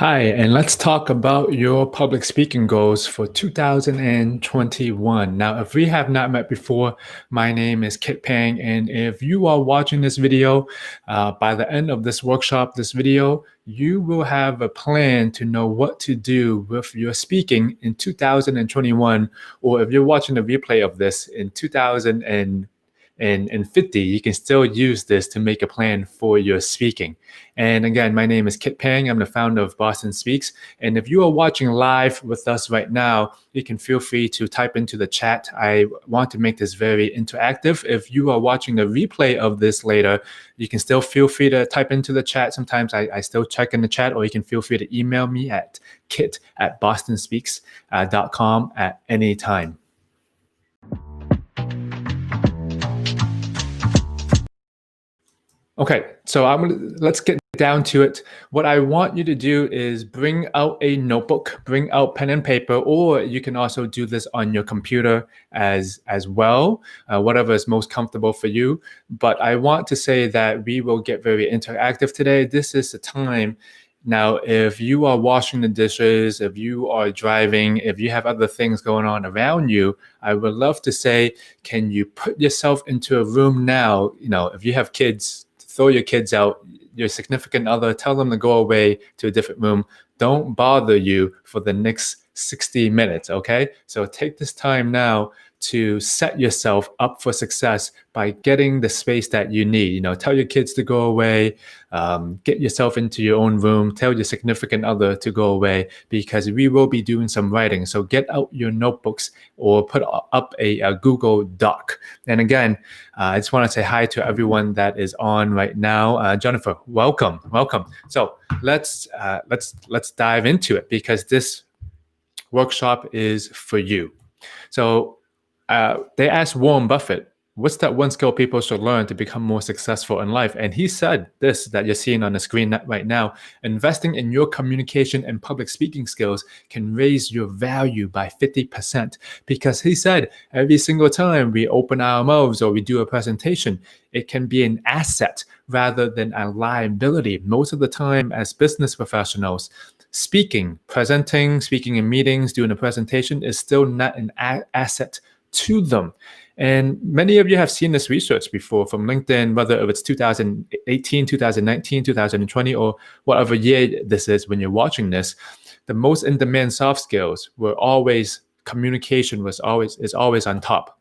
Hi, and let's talk about your public speaking goals for 2021. Now, if we have not met before, my name is Kit Pang, and if you are watching this video, by the end of this workshop, this video, you will have a plan to know what to do with your speaking in 2021, or if you're watching the replay of this in 2050, you can still use this to make a plan for your speaking. And again, my name is Kit Pang. I'm the founder of BostonSpeaks. And if you are watching live with us right now, you can feel free to type into the chat. I want to make this very interactive. If you are watching the replay of this later, you can still feel free to type into the chat. Sometimes I still check in the chat, or you can feel free to email me at kit@bostonspeaks.com at any time. Okay, so let's get down to it. What I want you to do is bring out a notebook, bring out pen and paper, or you can also do this on your computer as well, whatever is most comfortable for you. But I want to say that we will get very interactive today. This is the time. Now, if you are washing the dishes, if you are driving, if you have other things going on around you, I would love to say, can you put yourself into a room now? If you have kids, throw your kids out, your significant other, tell them to go away to a different room. Don't bother you for the next 60 minutes, okay? So take this time now to set yourself up for success by getting the space that you need. Tell your kids to go away, get yourself into your own room, tell your significant other to go away, because we will be doing some writing. So get out your notebooks or put up a Google Doc. And again, I just want to say hi to everyone that is on right now. Jennifer, welcome. So let's dive into it, because this workshop is for you. So they asked Warren Buffett, what's that one skill people should learn to become more successful in life? And he said this that you're seeing on the screen right now: investing in your communication and public speaking skills can raise your value by 50%. Because he said every single time we open our mouths or we do a presentation, it can be an asset rather than a liability. Most of the time as business professionals, presenting, speaking in meetings, doing a presentation is still not an asset to them. And many of you have seen this research before from LinkedIn, whether it's 2018, 2019, 2020, or whatever year this is when you're watching this. The most in-demand soft skills were always, communication is always on top.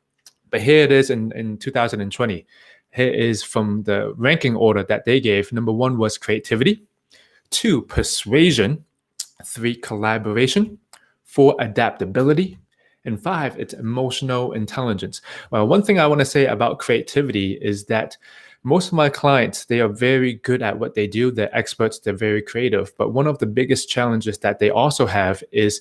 But here it is in 2020. Here is from the ranking order that they gave. Number 1 was creativity, 2, persuasion, 3, collaboration, 4, adaptability, and 5, it's emotional intelligence. Well, one thing I want to say about creativity is that most of my clients, they are very good at what they do. They're experts, they're very creative. But one of the biggest challenges that they also have is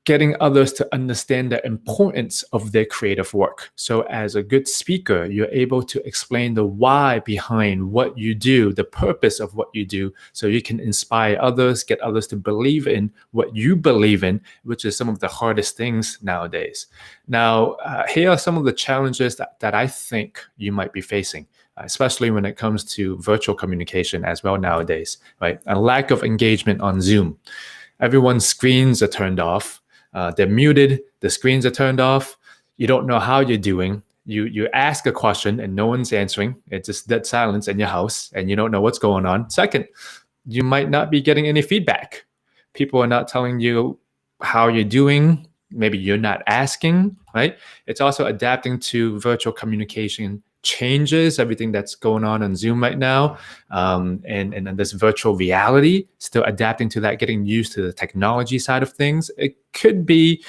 getting others to understand the importance of their creative work. So as a good speaker, you're able to explain the why behind what you do, the purpose of what you do, so you can inspire others, get others to believe in what you believe in, which is some of the hardest things nowadays. Now, here are some of the challenges that I think you might be facing, especially when it comes to virtual communication as well nowadays, right? A lack of engagement on Zoom. Everyone's screens are turned off. They're muted, the screens are turned off, you don't know how you're doing. You ask a question and no one's answering. It's just dead silence in your house and you don't know what's going on. Second, you might not be getting any feedback. People are not telling you how you're doing. Maybe you're not asking, right? It's also adapting to virtual communication changes, everything that's going on Zoom right now, and this virtual reality, still adapting to that, getting used to the technology side of things. It could be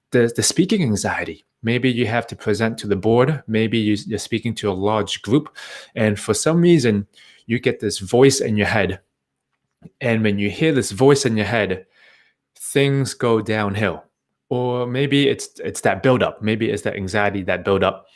the speaking anxiety. Maybe you have to present to the board. Maybe you're speaking to a large group, and for some reason, you get this voice in your head. And when you hear this voice in your head, things go downhill. Or maybe it's that buildup. Maybe it's that anxiety, that buildup.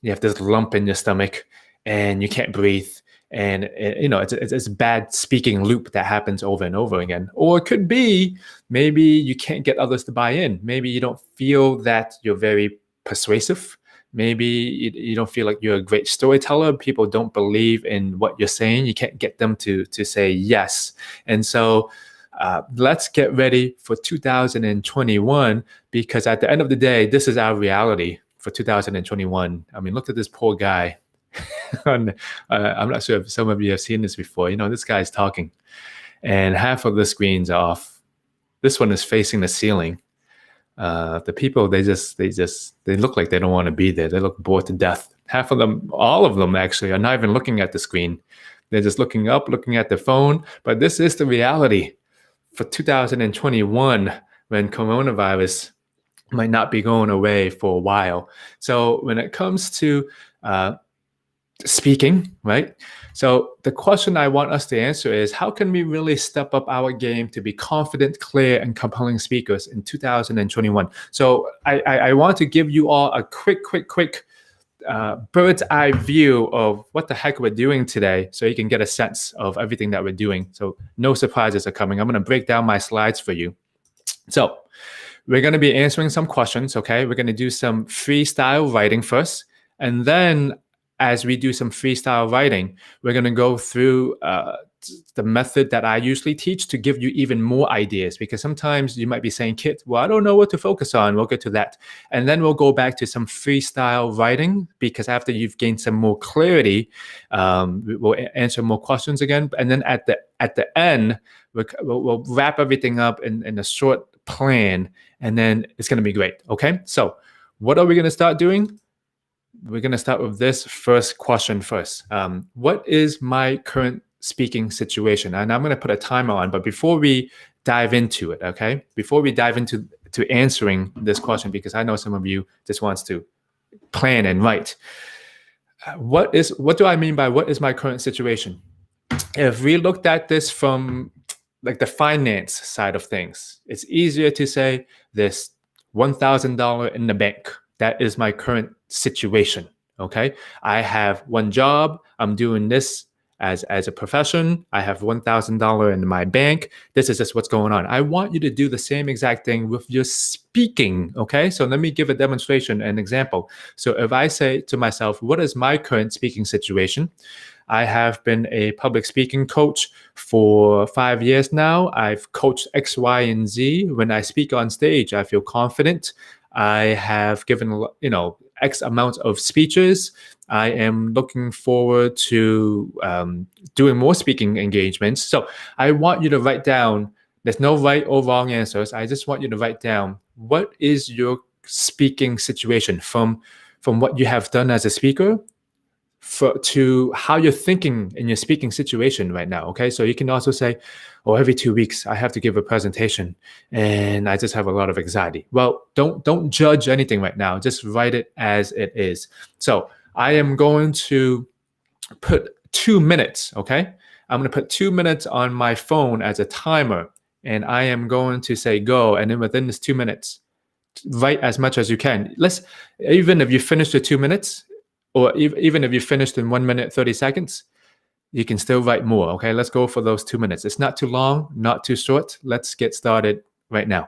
You have this lump in your stomach and you can't breathe. And it's a bad speaking loop that happens over and over again. Or it could be maybe you can't get others to buy in. Maybe you don't feel that you're very persuasive. Maybe you don't feel like you're a great storyteller. People don't believe in what you're saying. You can't get them to say yes. And so let's get ready for 2021, because at the end of the day, this is our reality for 2021. I mean, look at this poor guy. I'm not sure if some of you have seen this before. This guy's talking, and half of the screen's off. This one is facing the ceiling. The people, they look like they don't want to be there. They look bored to death. Half of them, all of them actually, are not even looking at the screen. They're just looking up, looking at their phone. But this is the reality for 2021, when coronavirus might not be going away for a while. So when it comes to speaking, right? So the question I want us to answer is, how can we really step up our game to be confident, clear, and compelling speakers in 2021? So I want to give you all a quick bird's eye view of what the heck we're doing today, so you can get a sense of everything that we're doing. So no surprises are coming. I'm going to break down my slides for you. So we're going to be answering some questions, okay? We're going to do some freestyle writing first, and then as we do some freestyle writing, we're going to go through the method that I usually teach to give you even more ideas, because sometimes you might be saying, Kit, well, I don't know what to focus on. We'll get to that. And then we'll go back to some freestyle writing, because after you've gained some more clarity, we'll answer more questions again. And then at the end, we'll wrap everything up in a short plan, and then it's going to be great. Okay. So what are we going to start doing? We're going to start with this first question first. What is my current speaking situation? And I'm going to put a timer on, but before we dive into it, okay? Before we dive into answering this question, because I know some of you just wants to plan and write. What do I mean by what is my current situation? If we looked at this from like the finance side of things, it's easier to say this $1,000 in the bank. That is my current situation, okay? I have one job. I'm doing this as a profession. I have $1,000 in my bank. This is just what's going on. I want you to do the same exact thing with your speaking, okay? So let me give a demonstration, an example. So if I say to myself, what is my current speaking situation? I have been a public speaking coach for 5 years now. I've coached X, Y, and Z. When I speak on stage, I feel confident. I have given, X amount of speeches. I am looking forward to doing more speaking engagements. So I want you to write down, there's no right or wrong answers. I just want you to write down, what is your speaking situation from what you have done as a speaker to how you're thinking in your speaking situation right now. Okay, so you can also say, oh, every 2 weeks I have to give a presentation and I just have a lot of anxiety. Well, don't judge anything right now. Just write it as it is. So I am going to put 2 minutes. Okay, I'm going to put 2 minutes on my phone as a timer, and I am going to say go. And then within this 2 minutes, write as much as you can. Even if you finish the 2 minutes, or even if you finished in 1 minute, 30 seconds, you can still write more, okay? Let's go for those 2 minutes. It's not too long, not too short. Let's get started right now.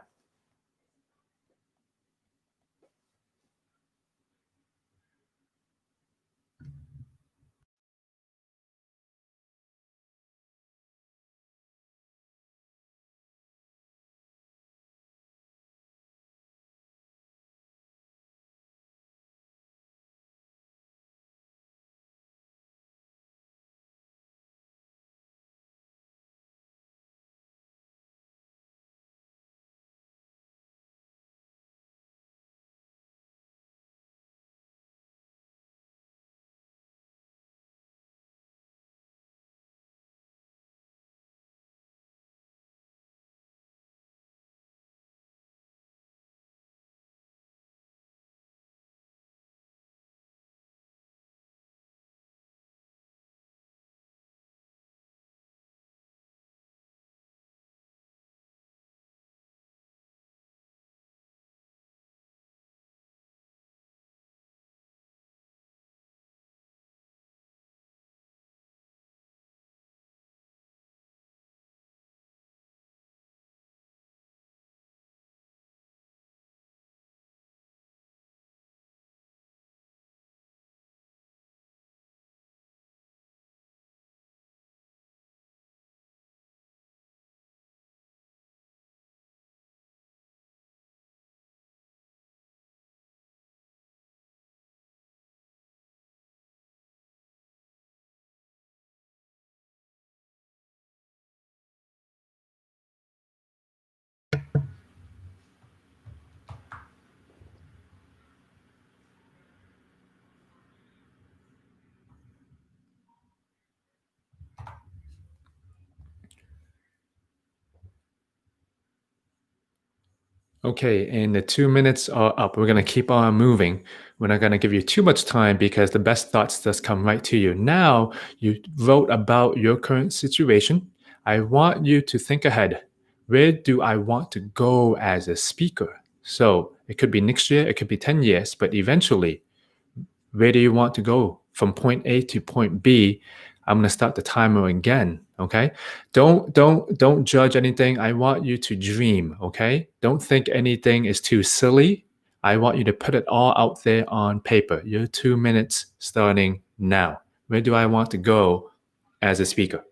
Okay, and the 2 minutes are up. We're going to keep on moving. We're not going to give you too much time because the best thoughts just come right to you. Now, you wrote about your current situation. I want you to think ahead. Where do I want to go as a speaker? So it could be next year, it could be 10 years, but eventually, where do you want to go from point A to point B? I'm going to start the timer again. Okay. Don't judge anything. I want you to dream. Okay. Don't think anything is too silly. I want you to put it all out there on paper. Your 2 minutes starting now. Where do I want to go as a speaker?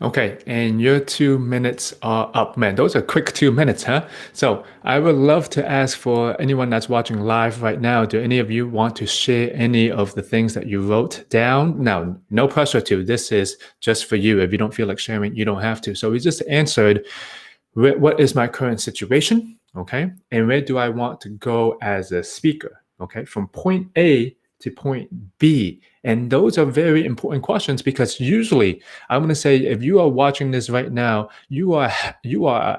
Okay, and your 2 minutes are up. Man, those are quick 2 minutes, huh? So I would love to ask for anyone that's watching live right now, do any of you want to share any of the things that you wrote down? Now, no pressure to. This is just for you. If you don't feel like sharing, you don't have to. So we just answered, what is my current situation? Okay, and where do I want to go as a speaker? Okay, from point A to point B. And those are very important questions because usually I'm going to say if you are watching this right now, you are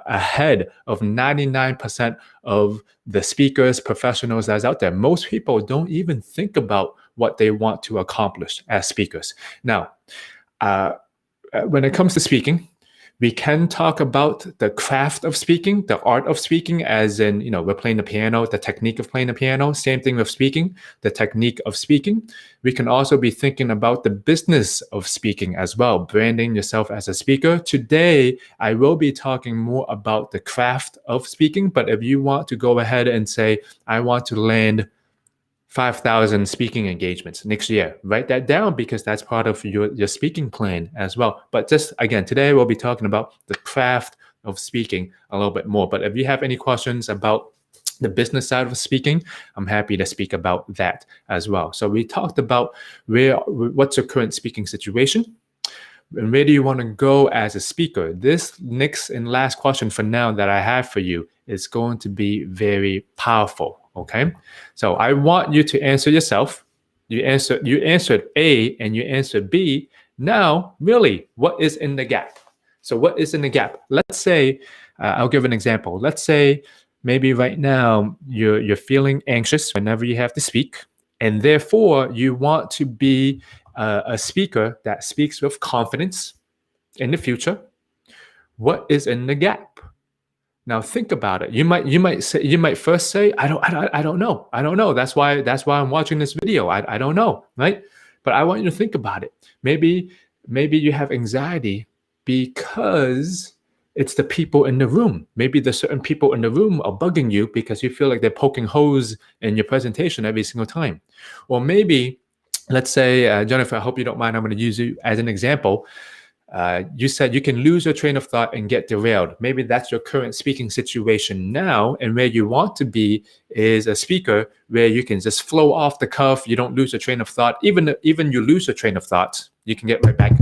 ahead of 99% of the speakers, professionals that's out there. Most people don't even think about what they want to accomplish as speakers. Now, when it comes to speaking, we can talk about the craft of speaking, the art of speaking, as in, we're playing the piano, the technique of playing the piano. Same thing with speaking, the technique of speaking. We can also be thinking about the business of speaking as well, branding yourself as a speaker. Today, I will be talking more about the craft of speaking, but if you want to go ahead and say, I want to land 5,000 speaking engagements next year. Write that down because that's part of your speaking plan as well. But just again, today we'll be talking about the craft of speaking a little bit more. But if you have any questions about the business side of speaking, I'm happy to speak about that as well. So we talked about what's your current speaking situation, and where do you want to go as a speaker? This next and last question for now that I have for you is going to be very powerful. Okay, so I want you to answer yourself. You answered A and you answered B. Now, really, what is in the gap? So what is in the gap? Let's say, I'll give an example. Let's say maybe right now you're feeling anxious whenever you have to speak, and therefore you want to be a speaker that speaks with confidence in the future. What is in the gap? Now think about it. You might first say, I don't know. That's why I'm watching this video. I don't know, right? But I want you to think about it. Maybe you have anxiety because it's the people in the room. Maybe the certain people in the room are bugging you because you feel like they're poking holes in your presentation every single time. Or maybe, let's say, Jennifer, I hope you don't mind. I'm going to use you as an example. You said you can lose your train of thought and get derailed. Maybe that's your current speaking situation now, and where you want to be is a speaker where you can just flow off the cuff. You don't lose your train of thought. Even you lose your train of thought, you can get right back.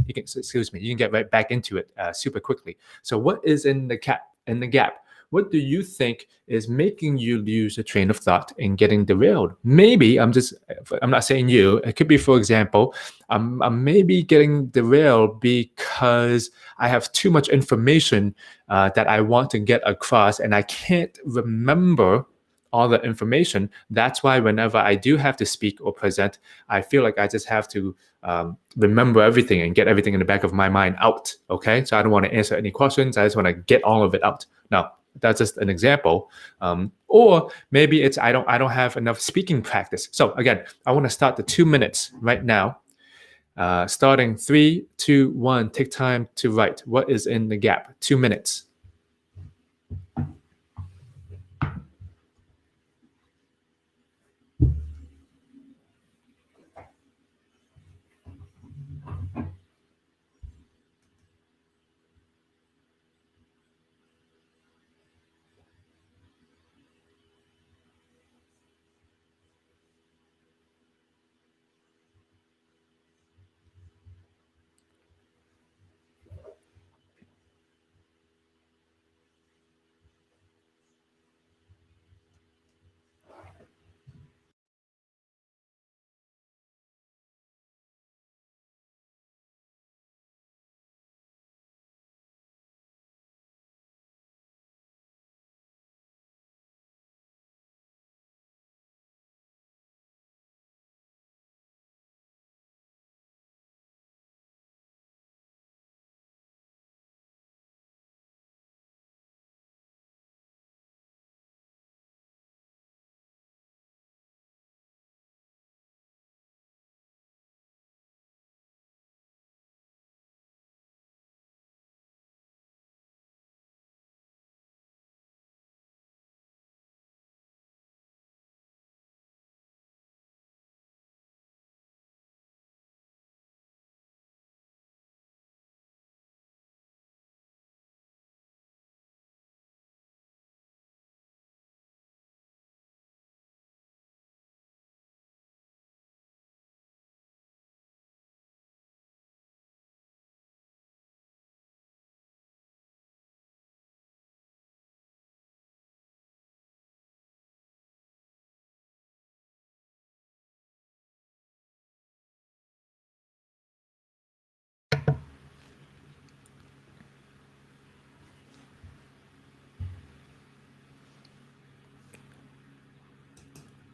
You can get right back into it super quickly. So, what is in the gap? What do you think is making you lose a train of thought and getting derailed? Maybe I'm not saying you. It could be, for example, I'm maybe getting derailed because I have too much information that I want to get across, and I can't remember all the information. That's why whenever I do have to speak or present, I feel like I just have to remember everything and get everything in the back of my mind out. Okay, so I don't want to answer any questions. I just want to get all of it out. Now, that's just an example. Or maybe it's I don't have enough speaking practice. So again, I want to start the 2 minutes right now. Starting 3, 2, 1. Take time to write. What is in the gap? 2 minutes.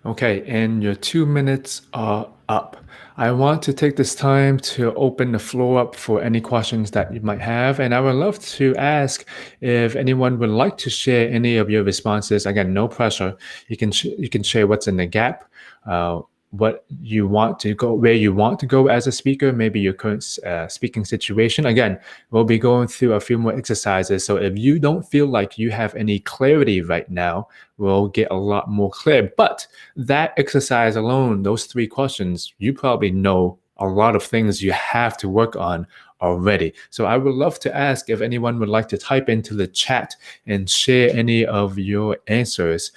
Okay, and your 2 minutes are up. I want to take this time to open the floor up for any questions that you might have. And I would love to ask if anyone would like to share any of your responses. Again, no pressure. You can share what's in the gap, what you want to go, where you want to go as a speaker, maybe your current speaking situation. Again, we'll be going through a few more exercises. So if you don't feel like you have any clarity right now, we'll get a lot more clear. But that exercise alone, those 3 questions, you probably know a lot of things you have to work on already. So I would love to ask if anyone would like to type into the chat and share any of your answers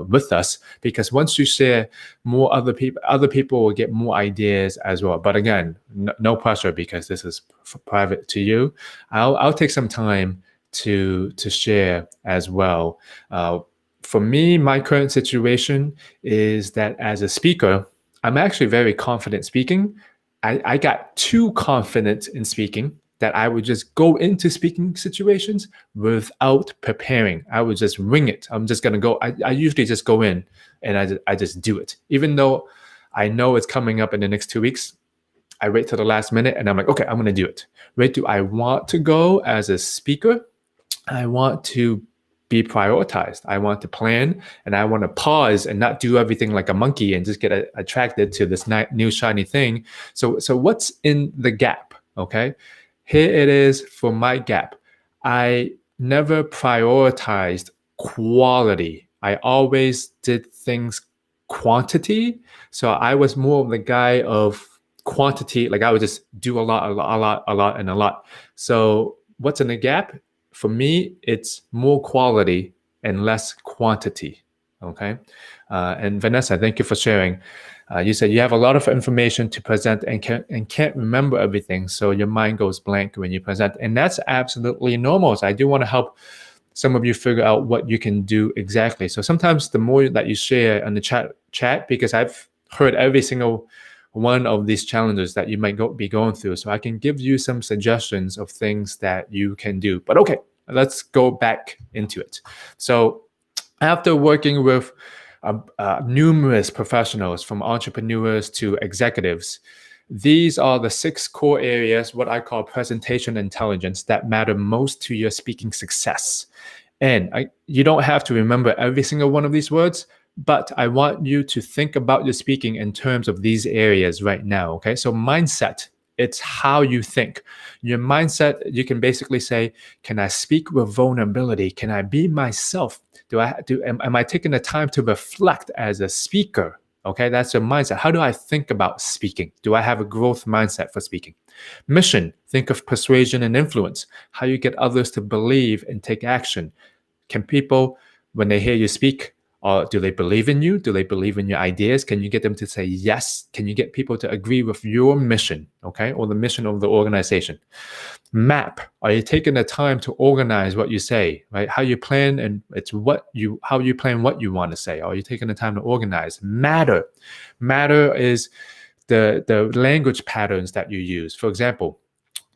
with us, because once you share, more other people will get more ideas as well. But again, no pressure, because this is private to you. I'll take some time to share as well. For me, my current situation is that as a speaker, I'm actually very confident speaking. I got too confident in speaking that I would just go into speaking situations without preparing. I would just wing it. I'm just going to go. I usually just go in and I just do it. Even though I know it's coming up in the next 2 weeks, I wait till the last minute and I'm like, okay, I'm going to do it. Where do I want to go as a speaker? I want to be prioritized. I want to plan, and I want to pause and not do everything like a monkey and just get attracted to this new shiny thing. So what's in the gap? Okay, here it is for my gap. I never prioritized quality. I always did things quantity. So I was more of the guy of quantity. Like I would just do a lot, and a lot. So what's in the gap? For me, it's more quality and less quantity. Okay. And Vanessa, thank you for sharing. You said you have a lot of information to present and can't remember everything. So your mind goes blank when you present. And that's absolutely normal. So I do want to help some of you figure out what you can do exactly. So sometimes the more that you share on the chat, because I've heard every single one of these challenges that you might be going through. So I can give you some suggestions of things that you can do. But okay, let's go back into it. So after working with numerous professionals, from entrepreneurs to executives, these are the 6 core areas, what I call presentation intelligence, that matter most to your speaking success. And you don't have to remember every single one of these words, but I want you to think about your speaking in terms of these areas right now, okay? So mindset, it's how you think. Your mindset, you can basically say, can I speak with vulnerability? Can I be myself? Am I taking the time to reflect as a speaker? Okay, that's your mindset. How do I think about speaking? Do I have a growth mindset for speaking? Mission, think of persuasion and influence. How you get others to believe and take action. Can people, when they hear you speak, do they believe in you? Do they believe in your ideas? Can you get them to say yes? Can you get people to agree with your mission, okay, or the mission of the organization? Map. Are you taking the time to organize what you say, right? How you plan, and it's how you plan what you want to say. Are you taking the time to organize? Matter. Matter is the language patterns that you use. For example,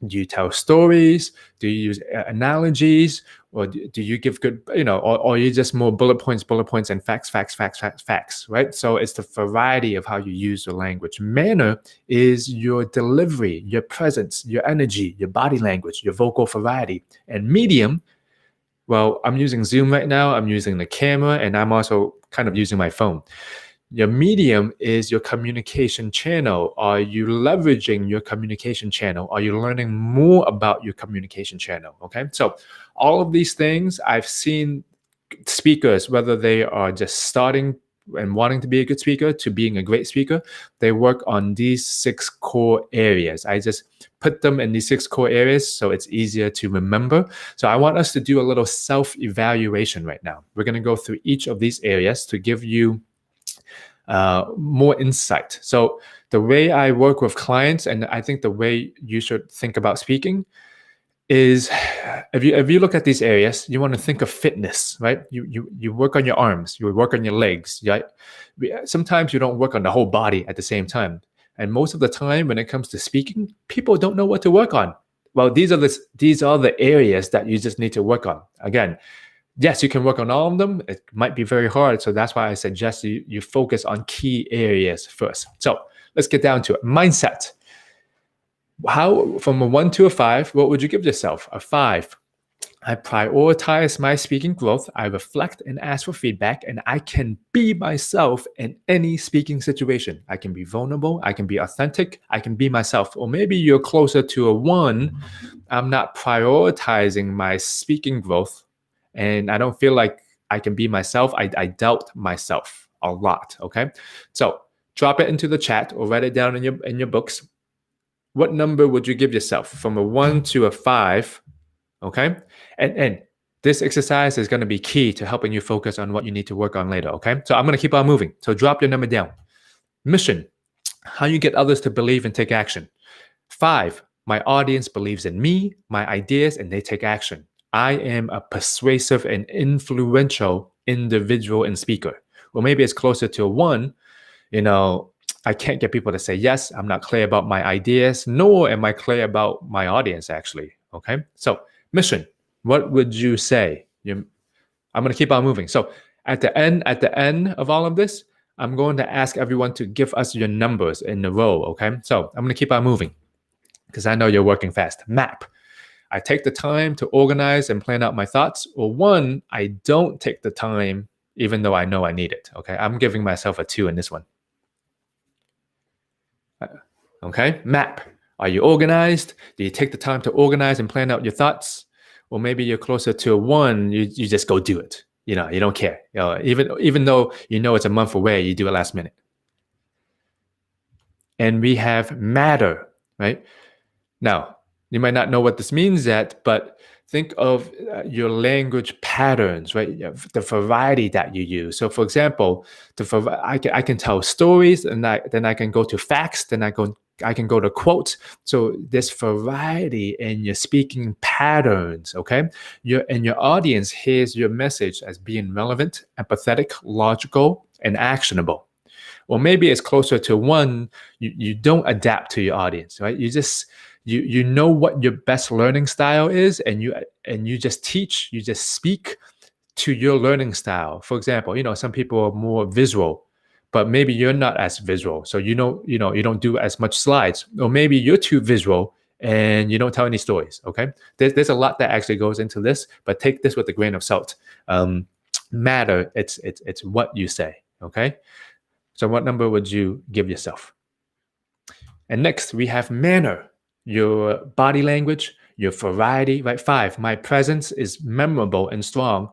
do you tell stories? Do you use analogies? Or do you give good, or are you just more bullet points, and facts, right? So it's the variety of how you use your language. Manner is your delivery, your presence, your energy, your body language, your vocal variety. And medium, well, I'm using Zoom right now. I'm using the camera, and I'm also kind of using my phone. Your medium is your communication channel. Are you leveraging your communication channel? Are you learning more about your communication channel? Okay, so all of these things, I've seen speakers, whether they are just starting and wanting to be a good speaker to being a great speaker, they work on these 6 core areas. I just put them in these 6 core areas so it's easier to remember. So I want us to do a little self-evaluation right now. We're going to go through each of these areas to give you more insight. So the way I work with clients, and I think the way you should think about speaking, is if you look at these areas, you want to think of fitness, right? You work on your arms, you work on your legs, right? Sometimes you don't work on the whole body at the same time. And most of the time when it comes to speaking, people don't know what to work on. Well, these are the areas that you just need to work on. Again, yes, you can work on all of them. It might be very hard. So that's why I suggest you focus on key areas first. So let's get down to it. Mindset. How, from a 1 to a 5, what would you give yourself? A 5. I prioritize my speaking growth. I reflect and ask for feedback, and I can be myself in any speaking situation. I can be vulnerable. I can be authentic. I can be myself. Or maybe you're closer to a 1. I'm not prioritizing my speaking growth, and I don't feel like I can be myself. I doubt myself a lot. Okay, so drop it into the chat or write it down in your books. What number would you give yourself, from a 1 to a 5? Okay, and this exercise is going to be key to helping you focus on what you need to work on later. Okay, so I'm going to keep on moving. So drop your number down. Mission. How you get others to believe and take action. 5. My audience believes in me, my ideas, and they take action. I am a persuasive and influential individual and speaker. Well, maybe it's closer to a 1. I can't get people to say yes. I'm not clear about my ideas, nor am I clear about my audience, actually. Okay, so mission. What would you say? I'm going to keep on moving. So at the end of all of this, I'm going to ask everyone to give us your numbers in a row. Okay, so I'm going to keep on moving because I know you're working fast. Map. I take the time to organize and plan out my thoughts, or 1, I don't take the time even though I know I need it. Okay, I'm giving myself a 2 in this one. Okay, map. Are you organized? Do you take the time to organize and plan out your thoughts? Or maybe you're closer to a 1, you just go do it. You don't care. Even though it's a month away, you do it last minute. And we have matter, right? Now, you might not know what this means yet, but think of your language patterns, right? The variety that you use. So, for example, I can tell stories, and then I can go to facts, then I can go to quotes. So this variety in your speaking patterns, okay? Your audience hears your message as being relevant, empathetic, logical, and actionable. Or maybe it's closer to 1, you don't adapt to your audience, right? You just you know what your best learning style is, and you just teach, you just speak to your learning style. For example, some people are more visual, but maybe you're not as visual, so you don't do as much slides. Or maybe you're too visual and you don't tell any stories. Okay, there's a lot that actually goes into this, but take this with a grain of salt. Matter, it's what you say. Okay, so what number would you give yourself? And next we have manner, your body language, your variety, right? 5, my presence is memorable and strong.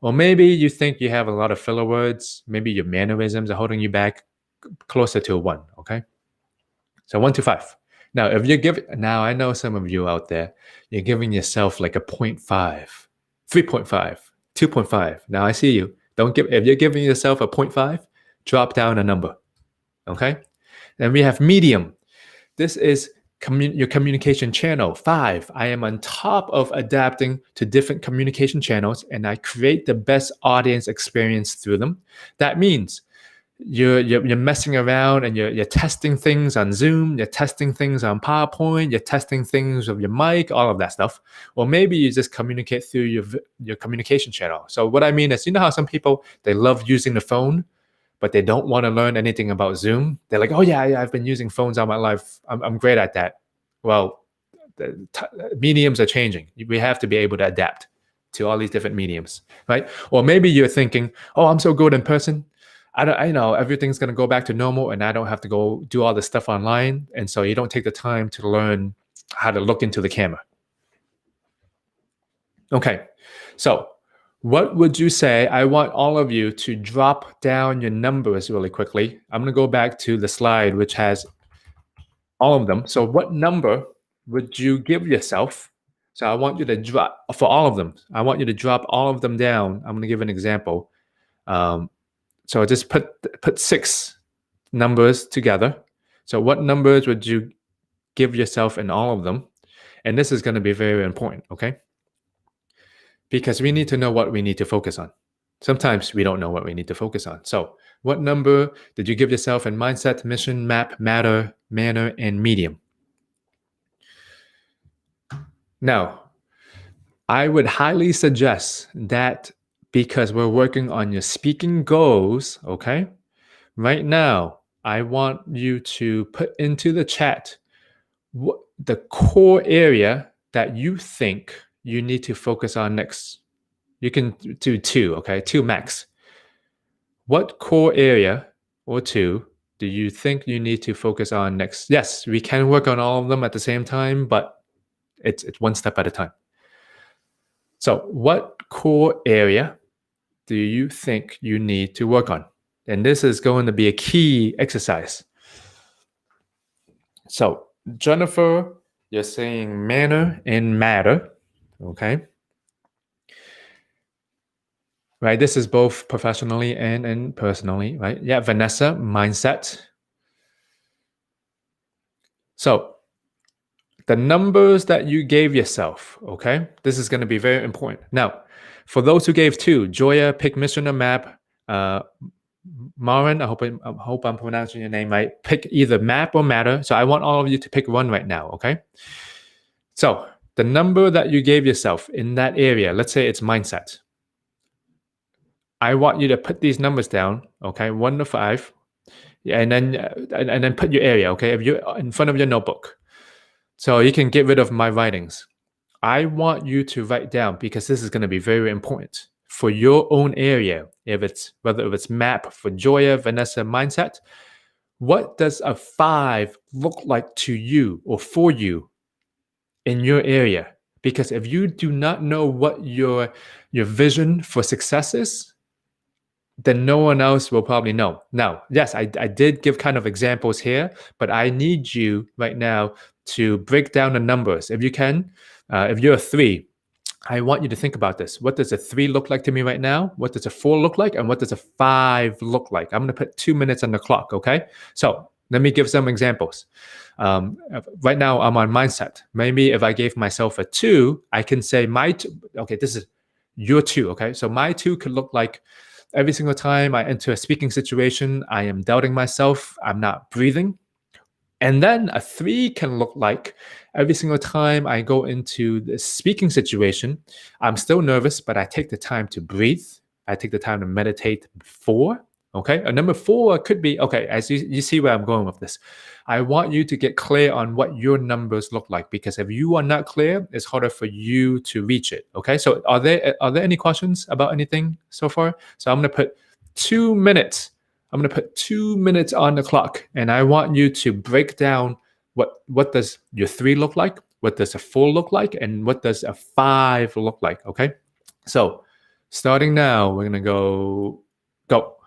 Or maybe you think you have a lot of filler words. Maybe your mannerisms are holding you back. Closer to a 1, okay? So 1 to 5. Now, now I know some of you out there, you're giving yourself like a 0.5, 3.5, 2.5. Now I see you. If you're giving yourself a 0.5, drop down a number, okay? Then we have medium. This is your communication channel. 5, I am on top of adapting to different communication channels, and I create the best audience experience through them. That means you're messing around and you're testing things on Zoom, you're testing things on PowerPoint, you're testing things with your mic, all of that stuff. Or maybe you just communicate through your communication channel. So what I mean is, how some people, they love using the phone, but they don't want to learn anything about Zoom. They're like, oh yeah, I've been using phones all my life. I'm great at that. Well, the mediums are changing. We have to be able to adapt to all these different mediums, right? Or maybe you're thinking, oh, I'm so good in person. I know everything's going to go back to normal and I don't have to go do all this stuff online. And so you don't take the time to learn how to look into the camera. Okay, so what would you say? I want all of you to drop down your numbers really quickly. I'm going to go back to the slide, which has all of them. So what number would you give yourself? So I want you to drop, for all of them, I want you to drop all of them down. I'm going to give an example. So just put 6 numbers together. So what numbers would you give yourself in all of them? And this is going to be very important, okay? Because we need to know what we need to focus on. Sometimes we don't know what we need to focus on. So what number did you give yourself in mindset, mission, map, matter, manner, and medium? Now, I would highly suggest that, because we're working on your speaking goals, okay? Right now, I want you to put into the chat what the core area that you think you need to focus on next. You can do 2, okay? 2 max. What core area or 2 do you think you need to focus on next? Yes, we can work on all of them at the same time, but it's one step at a time. So what core area do you think you need to work on? And this is going to be a key exercise. So Jennifer, you're saying manner and matter, okay? Right, this is both professionally and personally, right? Yeah, Vanessa, mindset. So the numbers that you gave yourself, okay? This is going to be very important. Now, for those who gave 2, Joya, pick mission or map. Marin, I hope I'm pronouncing your name right. Pick either map or matter. So I want all of you to pick 1 right now, okay? So the number that you gave yourself in that area, let's say it's mindset. I want you to put these numbers down, okay? 1 to 5, and then put your area, okay? If you're in front of your notebook, so you can get rid of my writings. I want you to write down, because this is going to be very important for your own area. Whether it's map for Joya, Vanessa, mindset, what does a 5 look like to you or for you in your area? Because if you do not know what your vision for success is, then no one else will probably know. Now, yes, I did give kind of examples here, but I need you right now to break down the numbers. If you can, if you're a 3, I want you to think about this. What does a 3 look like to me right now? What does a 4 look like? And what does a 5 look like? I'm going to put 2 minutes on the clock, okay? So let me give some examples. Right now, I'm on mindset. Maybe if I gave myself a 2, I can say okay, this is your 2, okay? So my 2 could look like every single time I enter a speaking situation, I am doubting myself, I'm not breathing. And then a 3 can look like every single time I go into the speaking situation, I'm still nervous, but I take the time to breathe. I take the time to meditate before. Okay. A number 4 could be, okay, as you see where I'm going with this. I want you to get clear on what your numbers look like, because if you are not clear, it's harder for you to reach it. Okay. So are there any questions about anything so far? So I'm going to put 2 minutes. I'm going to put 2 minutes on the clock, and I want you to break down what does your 3 look like, what does a 4 look like, and what does a 5 look like, okay? So starting now, we're going to go.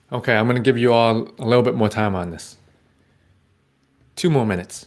Okay, I'm going to give you all a little bit more time on this. 2 more minutes.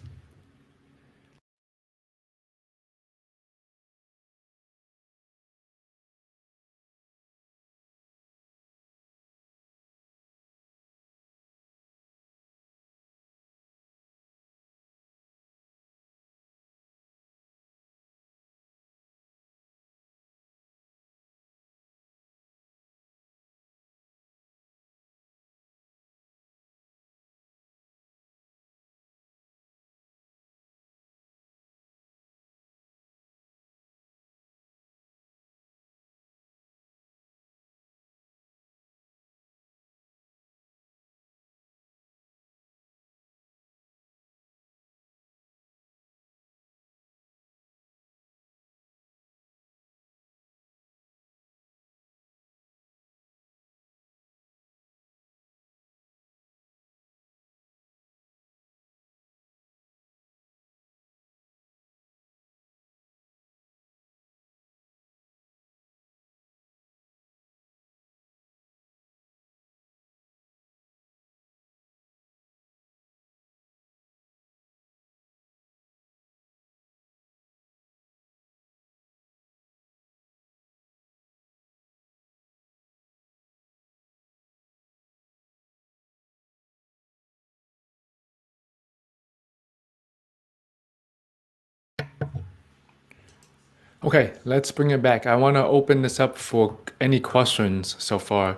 Okay, let's bring it back. I want to open this up for any questions so far.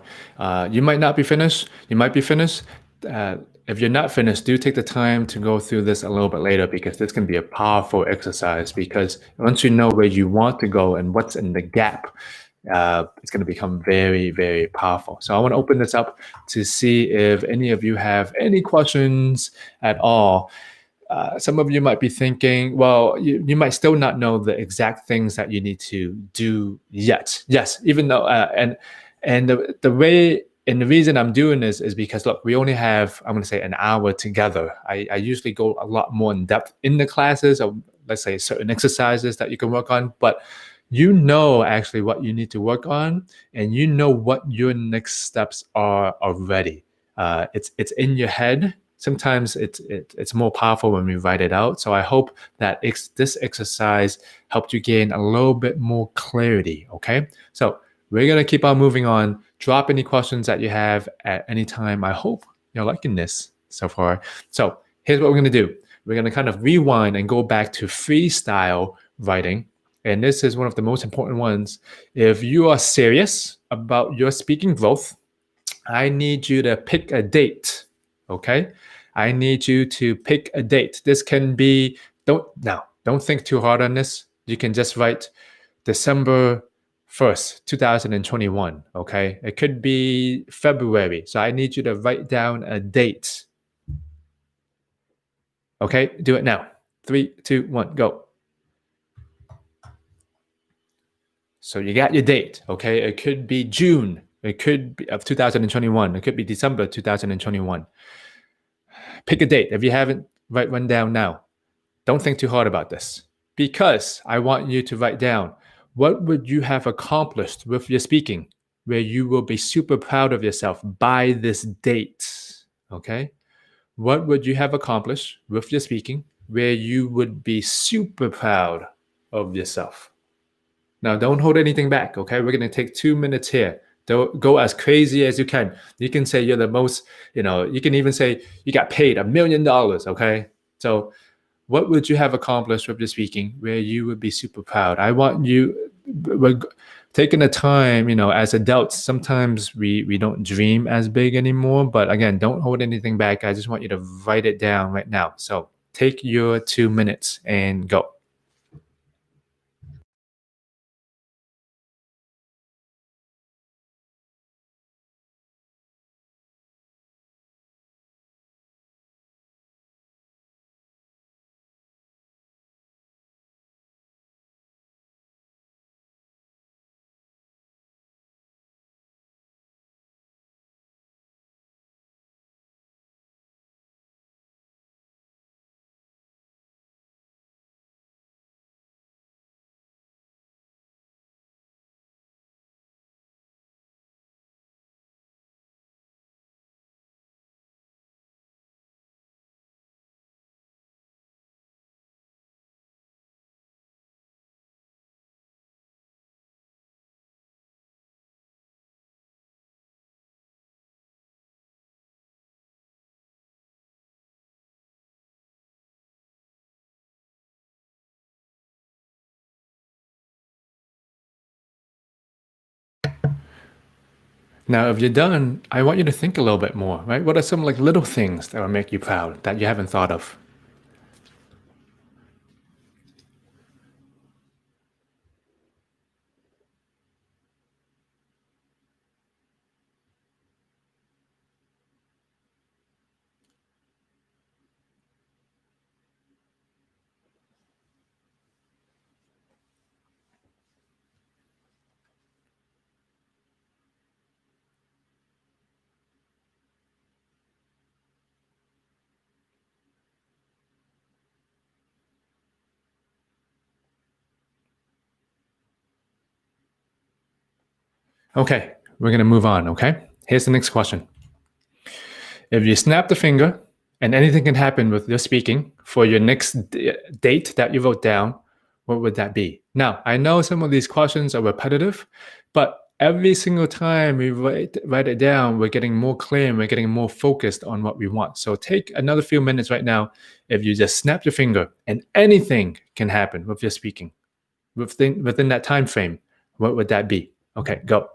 You might not be finished. You might be finished. if you're not finished, do take the time to go through this a little bit later, because this can be a powerful exercise. Because once you know where you want to go and what's in the gap, it's going to become very, very powerful. So I want to open this up to see if any of you have any questions at all. Some of you might be thinking, well, you might still not know the exact things that you need to do yet. Yes, even though, and the way, and the reason I'm doing this is because, look, we only have, I'm going to say, an hour together. I usually go a lot more in depth in the classes of, let's say, certain exercises that you can work on, but you know actually what you need to work on, and you know what your next steps are already. It's in your head. Sometimes it's more powerful when we write it out. So I hope that this exercise helped you gain a little bit more clarity, okay? So we're going to keep on moving on. Drop any questions that you have at any time. I hope you're liking this so far. So here's what we're going to do. We're going to kind of rewind and go back to freestyle writing. And this is one of the most important ones. If you are serious about your speaking growth, I need you to pick a date, okay? I need you to pick a date. This can be, don't think too hard on this. You can just write December 1st, 2021, okay? It could be February. So I need you to write down a date. Okay, do it now. 3, 2, 1, go. So you got your date, okay? It could be June. It could be of 2021. It could be December 2021. Pick a date. If you haven't, write one down now. Don't think too hard about this, because I want you to write down, what would you have accomplished with your speaking where you will be super proud of yourself by this date, okay? What would you have accomplished with your speaking where you would be super proud of yourself? Now, don't hold anything back, okay? We're going to take 2 minutes here. Don't go as crazy as you can. You can say you're the most, you can even say you got paid $1 million, okay? So what would you have accomplished with your speaking where you would be super proud? I want you, we're taking the time, as adults, sometimes we don't dream as big anymore. But again, don't hold anything back. I just want you to write it down right now. So take your 2 minutes and go. Now, if you're done, I want you to think a little bit more, right? What are some little things that will make you proud that you haven't thought of? Okay, we're going to move on, okay? Here's the next question. If you snap the finger and anything can happen with your speaking for your next date that you wrote down, what would that be? Now, I know some of these questions are repetitive, but every single time we write it down, we're getting more clear and we're getting more focused on what we want. So take another few minutes right now. If you just snap your finger and anything can happen with your speaking within that time frame, what would that be? Okay, go.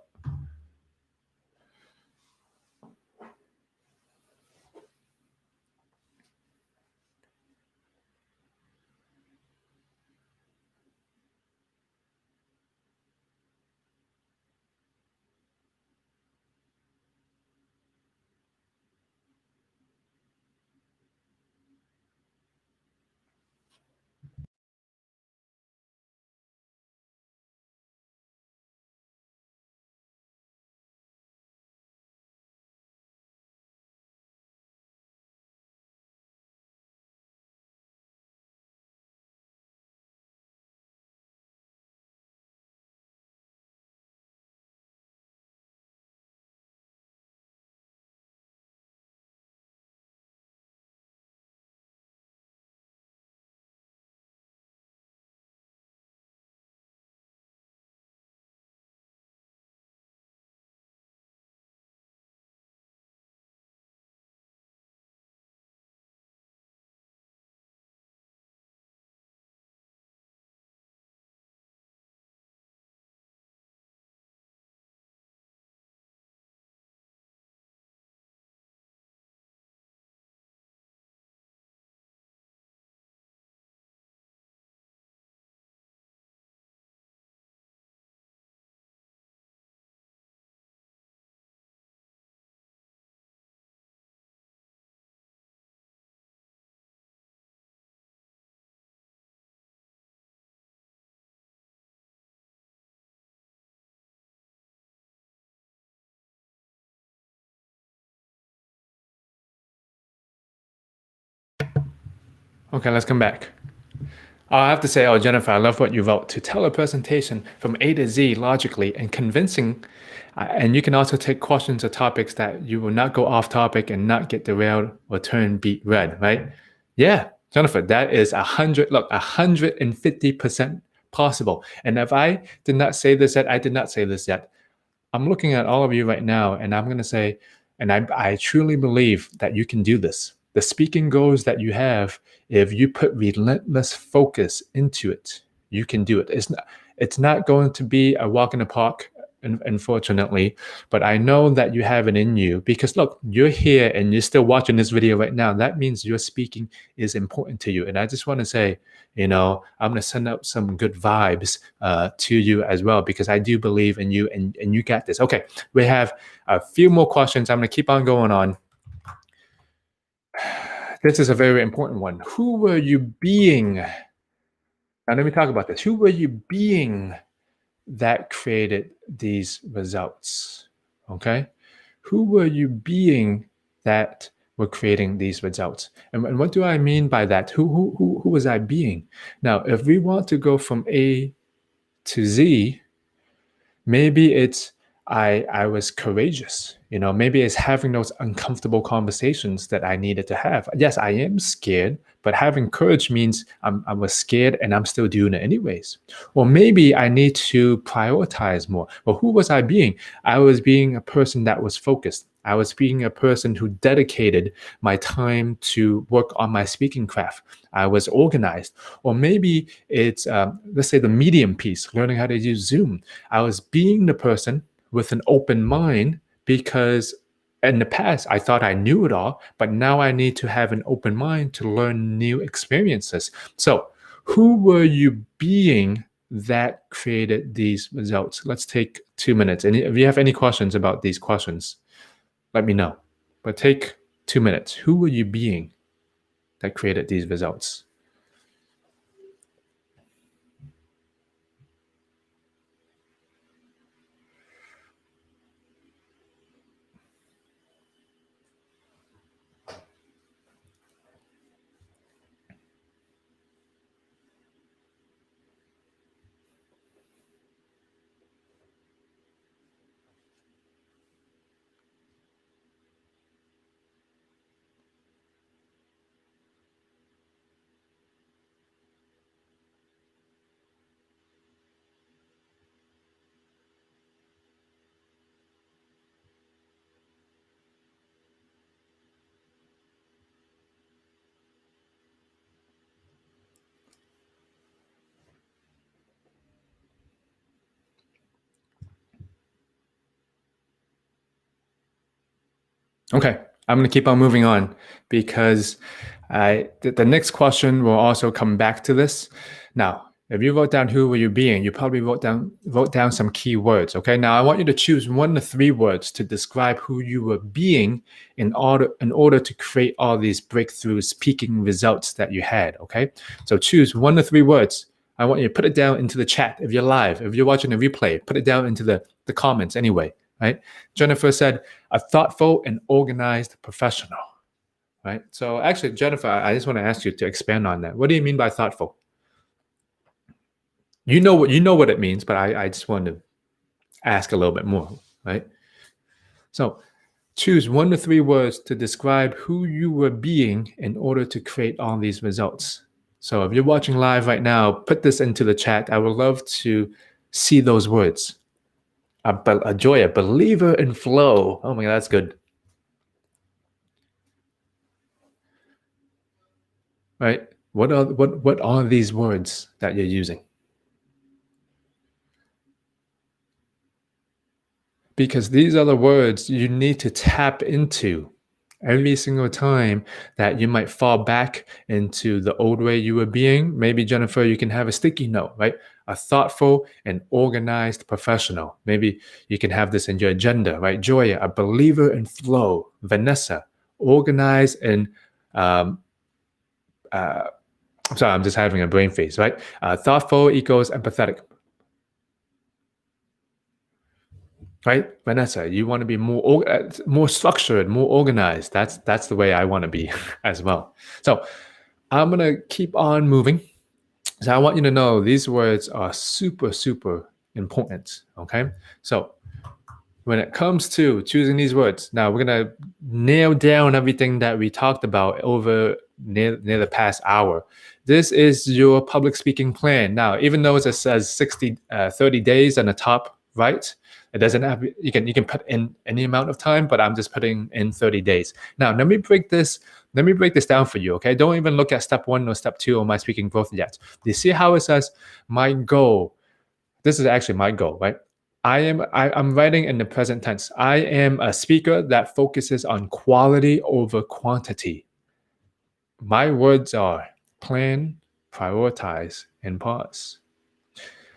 Okay, let's come back. I have to say, oh, Jennifer, I love what you wrote. To tell a presentation from A to Z logically and convincing, and you can also take questions or topics that you will not go off topic and not get derailed or turn beat red, right? Yeah, Jennifer, that is 150% possible. And if I did not say this yet, I did not say this yet. I'm looking at all of you right now, and I'm going to say, and I truly believe that you can do this. The speaking goals that you have, if you put relentless focus into it, you can do it. It's not going to be a walk in the park, unfortunately, but I know that you have it in you because look, you're here and you're still watching this video right now. That means your speaking is important to you. And I just want to say, I'm going to send out some good vibes to you as well, because I do believe in you and you got this. Okay, we have a few more questions. I'm going to keep on going on. This is a very important one. Who were you being? Now, let me talk about this. Who were you being that created these results? Okay, who were you being that were creating these results? And what do I mean by that? Who was I being? Now, if we want to go from A to Z, maybe it's I was courageous. Maybe it's having those uncomfortable conversations that I needed to have. Yes, I am scared, but having courage means I was scared and I'm still doing it anyways. Or maybe I need to prioritize more. Well, who was I being? I was being a person that was focused. I was being a person who dedicated my time to work on my speaking craft. I was organized. Or maybe it's, let's say, the medium piece, learning how to use Zoom. I was being the person with an open mind because in the past, I thought I knew it all, but now I need to have an open mind to learn new experiences. So, who were you being that created these results? Let's take 2 minutes. And if you have any questions about these questions, let me know. But take 2 minutes. Who were you being that created these results? Okay, I'm going to keep on moving on because the next question will also come back to this. Now, if you wrote down who were you being, you probably wrote down some key words. Okay, now I want you to choose 1 to 3 words to describe who you were being in order to create all these breakthrough speaking results that you had. Okay, so choose 1 to 3 words. I want you to put it down into the chat if you're live. If you're watching a replay, put it down into the comments anyway. Right? Jennifer said, a thoughtful and organized professional. Right? So actually, Jennifer, I just want to ask you to expand on that. What do you mean by thoughtful? You know what it means, but I just want to ask a little bit more, right? So choose 1 to 3 words to describe who you were being in order to create all these results. So if you're watching live right now, put this into the chat. I would love to see those words. A believer in flow. Oh my God, that's good. Right? What are these words that you're using? Because these are the words you need to tap into every single time that you might fall back into the old way you were being. Maybe, Jennifer, you can have a sticky note, right? A thoughtful and organized professional. Maybe you can have this in your agenda, right? Joya, a believer in flow. Vanessa, organized and I'm sorry, I'm just having a brain freeze, right? Thoughtful equals empathetic. Right, Vanessa, you want to be more structured, more organized. That's the way I want to be as well. So I'm going to keep on moving. So I want you to know these words are super, super important. Okay. So when it comes to choosing these words, now we're going to nail down everything that we talked about over near the past hour. This is your public speaking plan. Now, even though it says 30 days on the top right, it doesn't have, you can put in any amount of time, but I'm just putting in 30 days. Now, let me break this down for you, okay? Don't even look at step 1 or step 2 on my speaking growth yet. You see how it says my goal? This is actually my goal, right? I'm writing in the present tense. I am a speaker that focuses on quality over quantity. My words are plan, prioritize, and pause.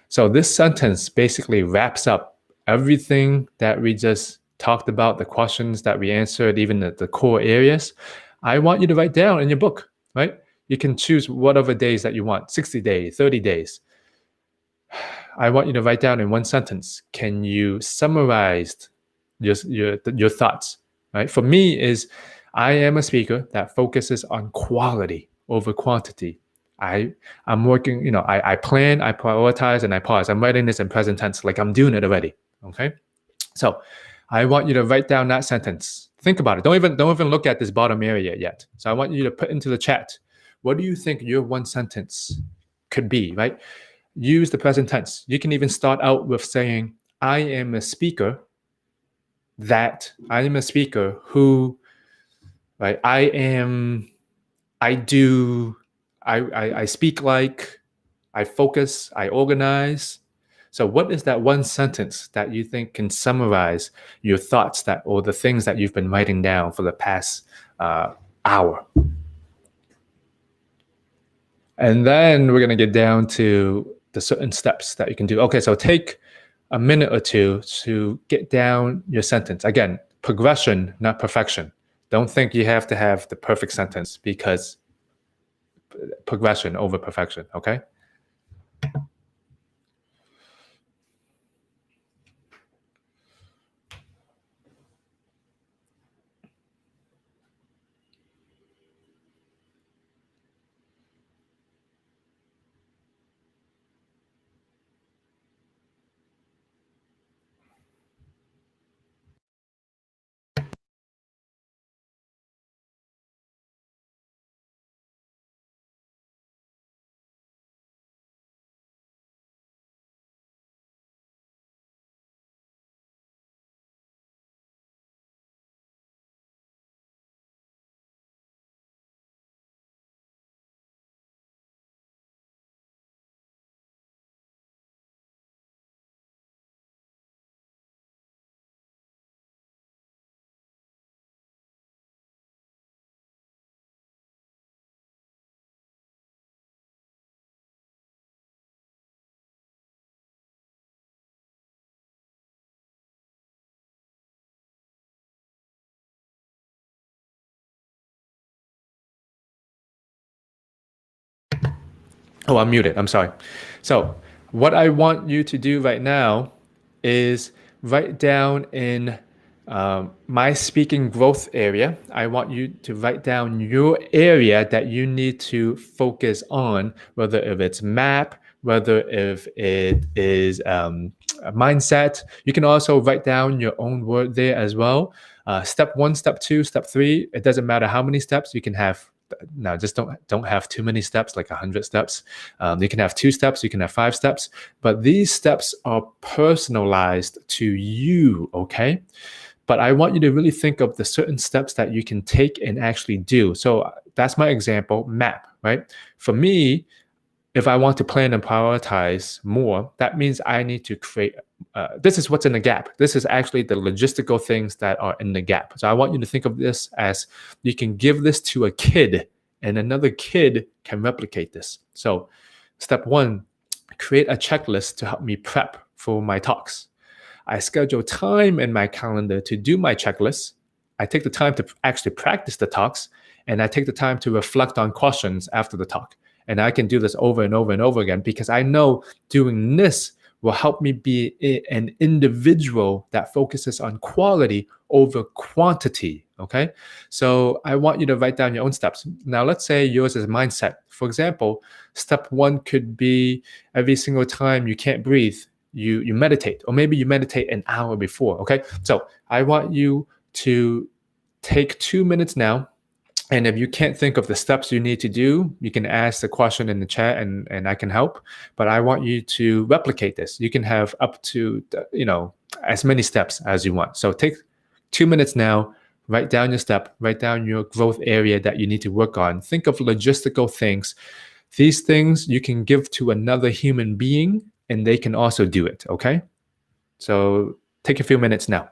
So this sentence basically wraps up everything that we just talked about, the questions that we answered, even the core areas. I want you to write down in your book, right? You can choose whatever days that you want, 60 days, 30 days. I want you to write down in one sentence. Can you summarize your thoughts, right? For me is I am a speaker that focuses on quality over quantity. I'm working, I plan, I prioritize, and I pause. I'm writing this in present tense, like I'm doing it already. Okay. So I want you to write down that sentence. Think about it. Don't even look at this bottom area yet. So I want you to put into the chat, what do you think your one sentence could be, right? Use the present tense. You can even start out with saying, I am a speaker who, right? I speak like, I focus, I organize. So what is that one sentence that you think can summarize your thoughts or the things that you've been writing down for the past hour? And then we're going to get down to the certain steps that you can do. Okay, so take a minute or two to get down your sentence. Again, progression, not perfection. Don't think you have to have the perfect sentence, because progression over perfection, okay? Oh, I'm muted. I'm sorry. So what I want you to do right now is write down in my speaking growth area. I want you to write down your area that you need to focus on, whether if it's map, whether if it is a mindset. You can also write down your own word there as well. Step 1, step 2, step 3. It doesn't matter how many steps you can have. Now, just don't have too many steps, like 100 steps. You can have 2 steps, you can have 5 steps, but these steps are personalized to you, okay? But I want you to really think of the certain steps that you can take and actually do. So that's my example, map, right? For me, if I want to plan and prioritize more, that means I need to create, this is what's in the gap. This is actually the logistical things that are in the gap. So I want you to think of this as you can give this to a kid and another kid can replicate this. So step 1, create a checklist to help me prep for my talks. I schedule time in my calendar to do my checklist. I take the time to actually practice the talks, and I take the time to reflect on questions after the talk. And I can do this over and over and over again, because I know doing this will help me be an individual that focuses on quality over quantity, okay? So I want you to write down your own steps. Now, let's say yours is mindset. For example, step 1 could be every single time you can't breathe, you meditate, or maybe you meditate an hour before, okay? So I want you to take 2 minutes now. And if you can't think of the steps you need to do, you can ask the question in the chat and I can help. But I want you to replicate this. You can have up to, as many steps as you want. So take 2 minutes now, write down your step, write down your growth area that you need to work on. Think of logistical things. These things you can give to another human being and they can also do it, okay? So take a few minutes now.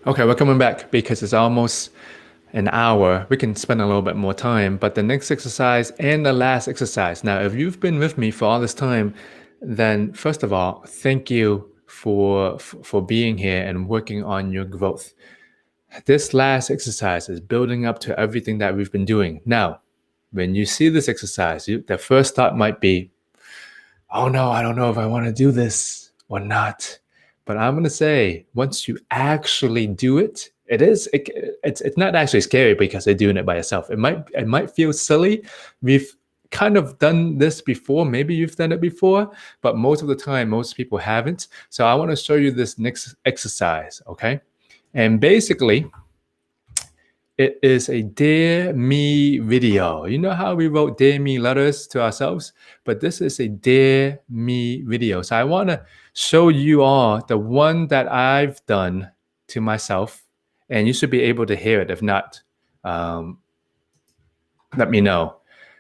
Okay, we're coming back because it's almost an hour. We can spend a little bit more time, but the next exercise and the last exercise. Now, if you've been with me for all this time, then first of all, thank you for being here and working on your growth. This last exercise is building up to everything that we've been doing. Now, when you see this exercise, the first thought might be, oh no, I don't know if I want to do this or not. But I'm going to say, once you actually do it, it's not actually scary because you're doing it by yourself. It might feel silly. We've kind of done this before. Maybe you've done it before, but most of the time, most people haven't. So I want to show you this next exercise, okay? And basically, it is a Dear Me video. You know how we wrote Dear Me letters to ourselves? But this is a Dear Me video. So I want to show you all the one that I've done to myself. And you should be able to hear it. If not, let me know.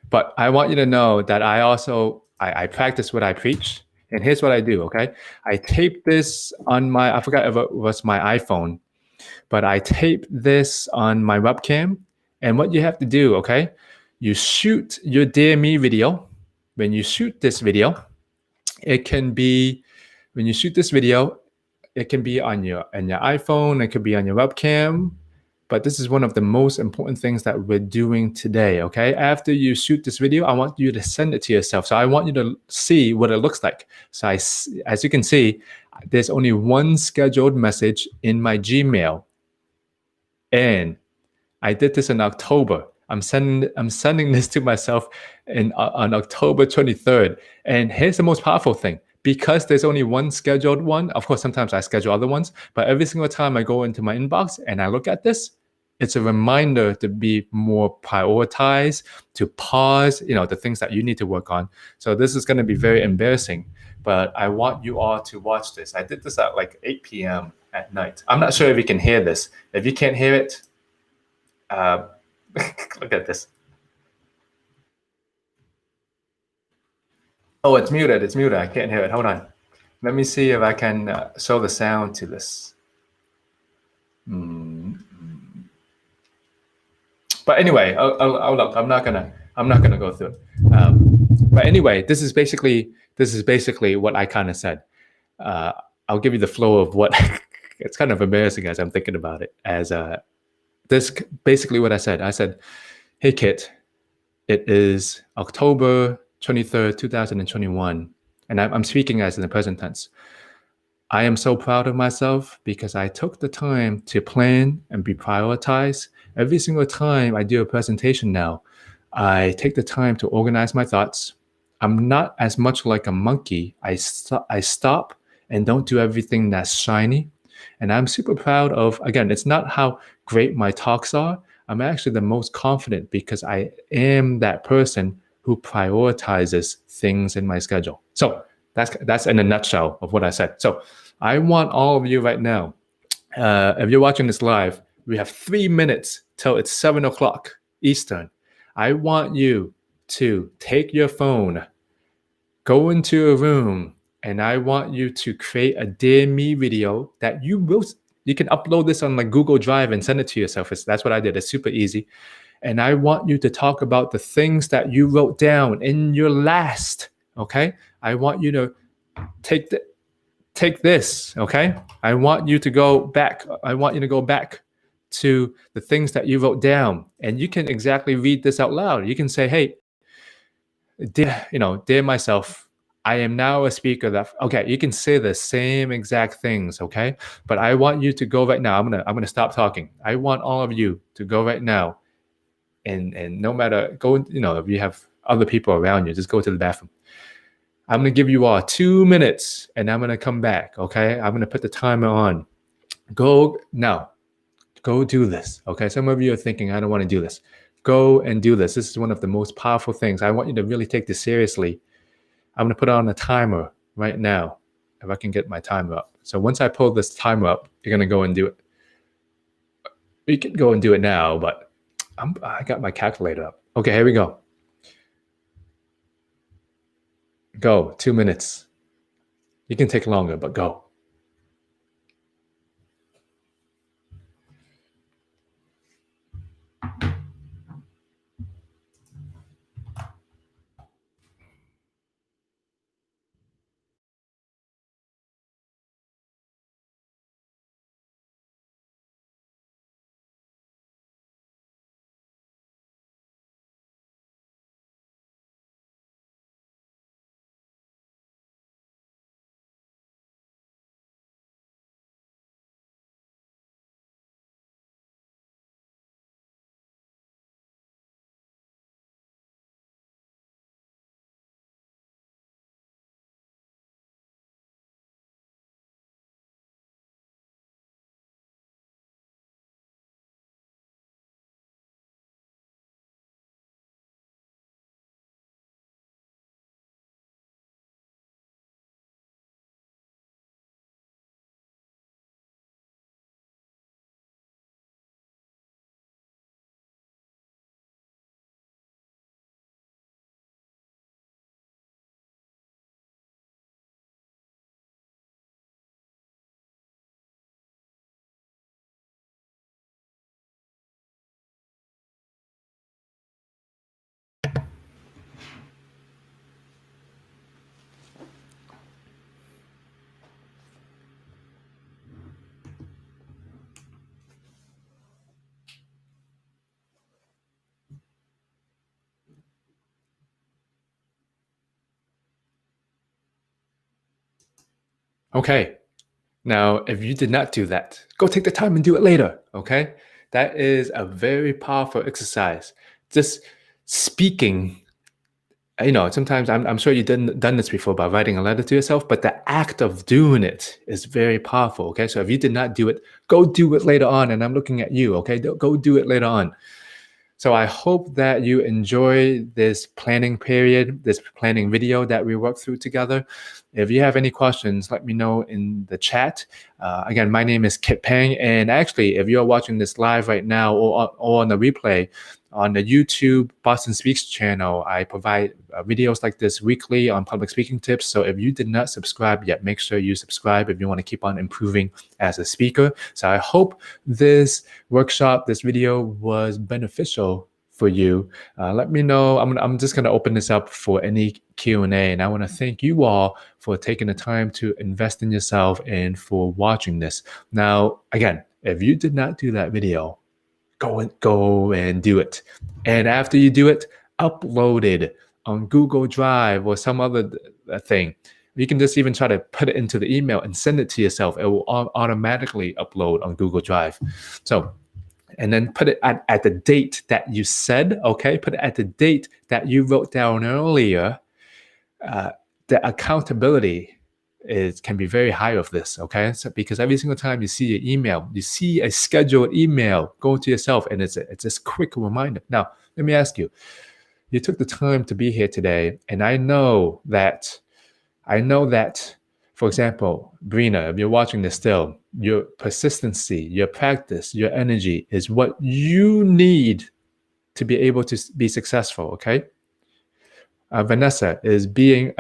But I want you to know that I practice what I preach. And here's what I do, okay? I tape this on I forgot if it was my iPhone, but I tape this on my webcam. And what you have to do, okay, you shoot your Dear Me video. When you shoot this video, it can be on your iPhone, it could be on your webcam. But this is one of the most important things that we're doing today, okay? After you shoot this video, I want you to send it to yourself. So I want you to see what it looks like. So as you can see, there's only one scheduled message in my Gmail. And I did this in October. I'm sending this to myself on October 23rd. And here's the most powerful thing. Because there's only one scheduled one, of course, sometimes I schedule other ones, but every single time I go into my inbox and I look at this, it's a reminder to be more prioritized, to pause, the things that you need to work on. So this is going to be very embarrassing, but I want you all to watch this. I did this at like 8 p.m. at night. I'm not sure if you can hear this. If you can't hear it, look at this. Oh, it's muted. It's muted. I can't hear it. Hold on. Let me see if I can show the sound to this. But anyway, I'll look. I'm not gonna go through it. But anyway, this is basically what I kind of said. I'll give you the flow of what. It's kind of embarrassing as I'm thinking about it. As this basically what I said. I said, "Hey, Kit, it is October 23rd, 2021. And I'm speaking as in the present tense. I am so proud of myself because I took the time to plan and be prioritized. Every single time I do a presentation now, I take the time to organize my thoughts. I'm not as much like a monkey. I stop and don't do everything that's shiny. And I'm super proud of, again, it's not how great my talks are. I'm actually the most confident because I am that person who prioritizes things in my schedule. So that's in a nutshell of what I said. So I want all of you right now, if you're watching this live, we have 3 minutes till it's 7 o'clock Eastern. I want you to take your phone, go into a room, and I want you to create a Dear Me video that you can upload this on like Google Drive and send it to yourself. That's what I did. It's super easy. And I want you to talk about the things that you wrote down in your last, okay? I want you to take this, okay? I want you to go back. I want you to go back to the things that you wrote down, and you can exactly read this out loud. You can say, hey, dear myself, I am now a speaker that, okay, you can say the same exact things, okay? But I want you to go right now. I'm gonna stop talking. I want all of you to go right now, and no matter, go, if you have other people around you, just go to the bathroom. I'm gonna give you all 2 minutes, and I'm gonna come back, okay? I'm gonna put the timer on. Go now. Go do this, okay? Some of you are thinking, I don't want to do this. Go and do this. This is one of the most powerful things. I want you to really take this seriously. I'm going to put on a timer right now, if I can get my timer up. So once I pull this timer up, you're going to go and do it. You can go and do it now, but I got my calculator up. Okay, here we go. Go, 2 minutes. You can take longer, but go. Okay. Now, if you did not do that, go take the time and do it later, okay? That is a very powerful exercise. Just speaking, sometimes I'm sure you've done this before by writing a letter to yourself, but the act of doing it is very powerful, okay? So if you did not do it, go do it later on, and I'm looking at you, okay? Go do it later on. So I hope that you enjoy this planning period, this planning video that we worked through together. If you have any questions, let me know in the chat. Again, my name is Kit Peng, and actually, if you're watching this live right now or on the replay, on the YouTube Boston Speaks channel, I provide videos like this weekly on public speaking tips. So if you did not subscribe yet, make sure you subscribe if you want to keep on improving as a speaker. So I hope this workshop, this video was beneficial for you. Let me know. I'm just going to open this up for any Q&A, and I want to thank you all for taking the time to invest in yourself and for watching this. Now, again, if you did not do that video, go and do it. And after you do it, upload it on Google Drive or some other thing. You can just even try to put it into the email and send it to yourself. It will automatically upload on Google Drive. So, and then put it at the date that you said, okay? Put it at the date that you wrote down earlier. The accountability can be very high of this, okay? So because every single time you see an email, you see a scheduled email, go to yourself, and it's this quick reminder. Now, let me ask you, you took the time to be here today, and I know that, for example, Brina, if you're watching this still, your persistency, your practice, your energy is what you need to be able to be successful, okay? Vanessa is being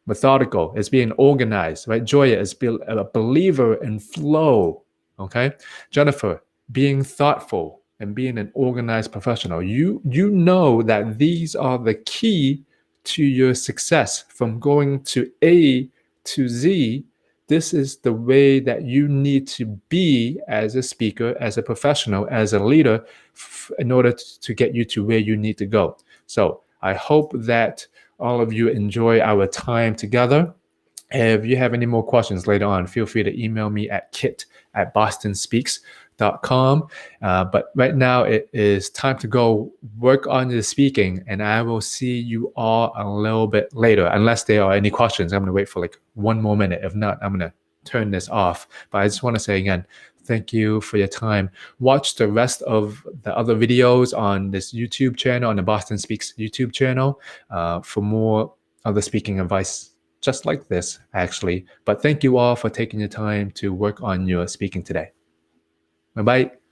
methodical, is being organized, right? Joya is a believer in flow, okay? Jennifer, being thoughtful and being an organized professional. You know that these are the key to your success from going to A to Z. This is the way that you need to be as a speaker, as a professional, as a leader, in order to get you to where you need to go. So I hope that all of you enjoy our time together. If you have any more questions later on, feel free to email me at kit@bostonspeaks.com. But right now it is time to go work on your speaking, and I will see you all a little bit later. Unless there are any questions, I'm going to wait for like 1 more minute. If not, I'm going to turn this off. But I just want to say again, thank you for your time. Watch the rest of the other videos on this YouTube channel, on the Boston Speaks YouTube channel, for more other speaking advice just like this, actually. But thank you all for taking the time to work on your speaking today. Bye-bye.